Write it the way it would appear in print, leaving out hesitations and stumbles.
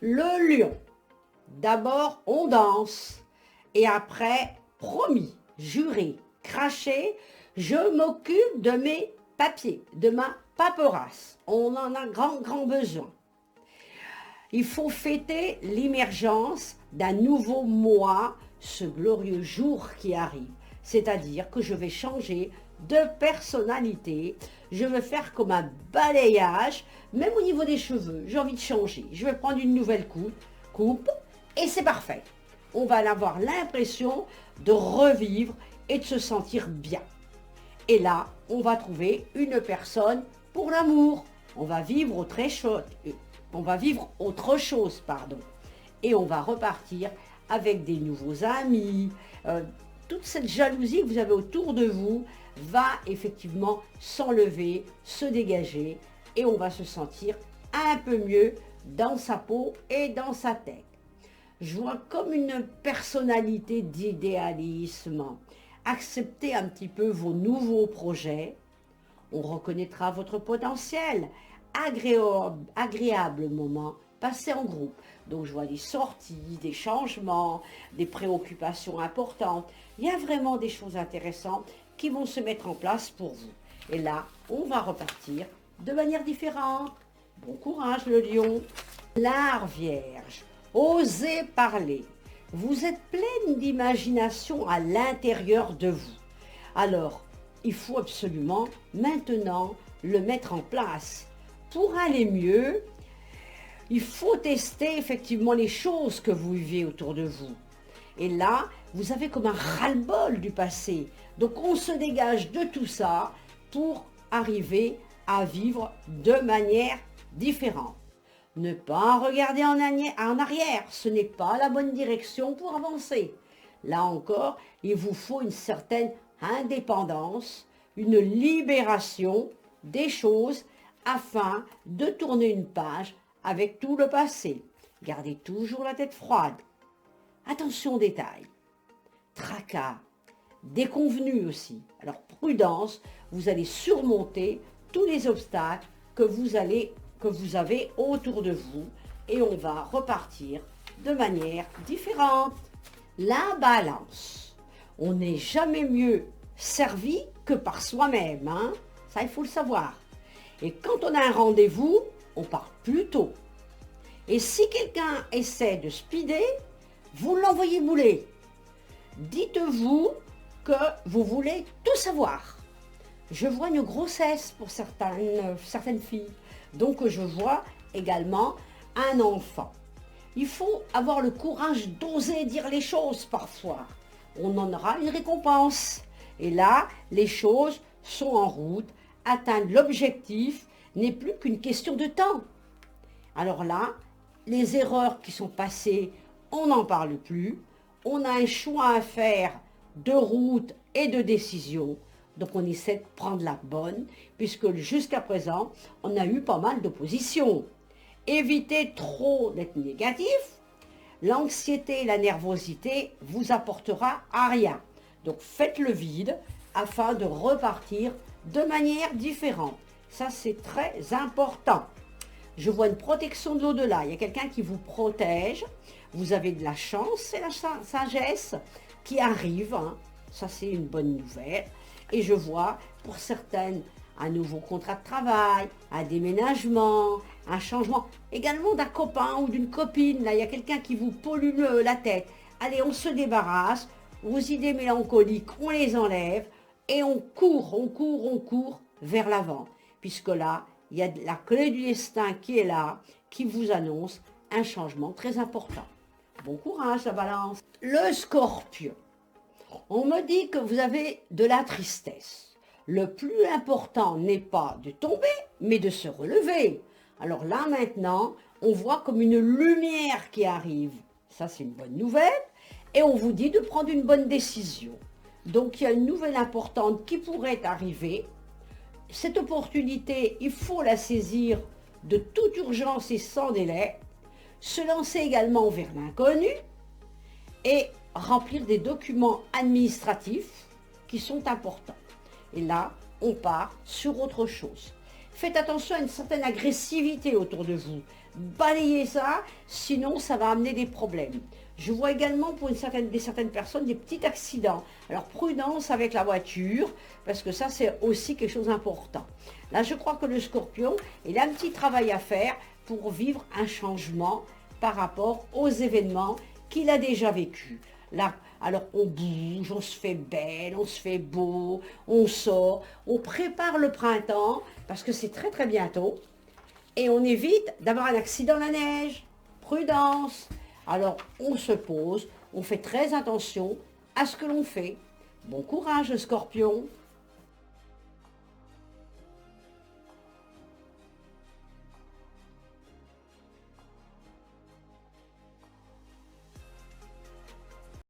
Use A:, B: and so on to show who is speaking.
A: Le lion. D'abord, on danse. Et après, promis, juré, craché, je m'occupe de mes papiers, de ma paperasse. On en a grand besoin. Il faut fêter l'émergence d'un nouveau moi, ce glorieux jour qui arrive. C'est-à-dire que je vais changer de personnalité, je vais faire comme un balayage, même au niveau des cheveux, j'ai envie de changer. Je vais prendre une nouvelle coupe et c'est parfait. On va avoir l'impression de revivre et de se sentir bien. Et là, on va trouver une personne pour l'amour. On va vivre autre chose, pardon. Et on va repartir avec des nouveaux amis. Toute cette jalousie que vous avez autour de vous va effectivement s'enlever, se dégager et on va se sentir un peu mieux dans sa peau et dans sa tête. Je vois comme une personnalité d'idéalisme. Acceptez un petit peu vos nouveaux projets. On reconnaîtra votre potentiel. Agréable moment passé en groupe. Donc je vois des sorties, des changements, des préoccupations importantes. Il y a vraiment des choses intéressantes qui vont se mettre en place pour vous. Et là, on va repartir de manière différente. Bon courage le lion. L'art vierge. Osez parler. Vous êtes pleine d'imagination à l'intérieur de vous. Alors, il faut absolument maintenant le mettre en place. Pour aller mieux, il faut tester effectivement les choses que vous vivez autour de vous. Et là, vous avez comme un ras-le-bol du passé. Donc on se dégage de tout ça pour arriver à vivre de manière différente. Ne pas regarder en arrière, ce n'est pas la bonne direction pour avancer. Là encore, il vous faut une certaine indépendance, une libération des choses afin de tourner une page avec tout le passé. Gardez toujours la tête froide. Attention aux détails. Tracas, déconvenus aussi. Alors prudence, vous allez surmonter tous les obstacles que vous avez autour de vous et on va repartir de manière différente. La balance. On n'est jamais mieux servi que par soi-même, hein? Ça, il faut le savoir. Et quand on a un rendez-vous, on part plus tôt. Et si quelqu'un essaie de speeder, vous l'envoyez bouler. Dites-vous que vous voulez tout savoir. Je vois une grossesse pour certaines filles. Donc je vois également un enfant. Il faut avoir le courage d'oser dire les choses parfois. On en aura une récompense. Et là, les choses sont en route. Atteindre l'objectif n'est plus qu'une question de temps. Alors là, les erreurs qui sont passées, on n'en parle plus. On a un choix à faire de route et de décision. Donc on essaie de prendre la bonne, puisque jusqu'à présent, on a eu pas mal d'opposition. Évitez trop d'être négatif. L'anxiété et la nervosité vous apportera à rien. Donc faites le vide afin de repartir de manière différente. Ça, c'est très important. Je vois une protection de l'au-delà. Il y a quelqu'un qui vous protège. Vous avez de la chance et la sagesse qui arrive. Hein. Ça, c'est une bonne nouvelle. Et je vois, pour certaines, un nouveau contrat de travail, un déménagement, un changement. Également d'un copain ou d'une copine. Là, il y a quelqu'un qui vous pollue la tête. Allez, on se débarrasse. Vos idées mélancoliques, on les enlève. Et on court vers l'avant. Puisque là, il y a la clé du destin qui est là, qui vous annonce un changement très important. Bon courage, la balance. Le scorpion. On me dit que vous avez de la tristesse. Le plus important n'est pas de tomber, mais de se relever. Alors là, maintenant, on voit comme une lumière qui arrive. Ça, c'est une bonne nouvelle. Et on vous dit de prendre une bonne décision. Donc, il y a une nouvelle importante qui pourrait arriver. Cette opportunité, il faut la saisir de toute urgence et sans délai. Se lancer également vers l'inconnu et remplir des documents administratifs qui sont importants. Et là, on part sur autre chose. Faites attention à une certaine agressivité autour de vous. balayez ça, sinon ça va amener des problèmes. Je vois également pour certaines personnes des petits accidents. Alors prudence avec la voiture, parce que ça c'est aussi quelque chose d'important. Là je crois que le Scorpion, il a un petit travail à faire pour vivre un changement par rapport aux événements qu'il a déjà vécus. Là, alors on bouge, on se fait belle, on se fait beau, on sort, on prépare le printemps, parce que c'est très très bientôt, et on évite d'avoir un accident dans la neige. Prudence. Alors on se pose, on fait très attention à ce que l'on fait. Bon courage, Scorpion.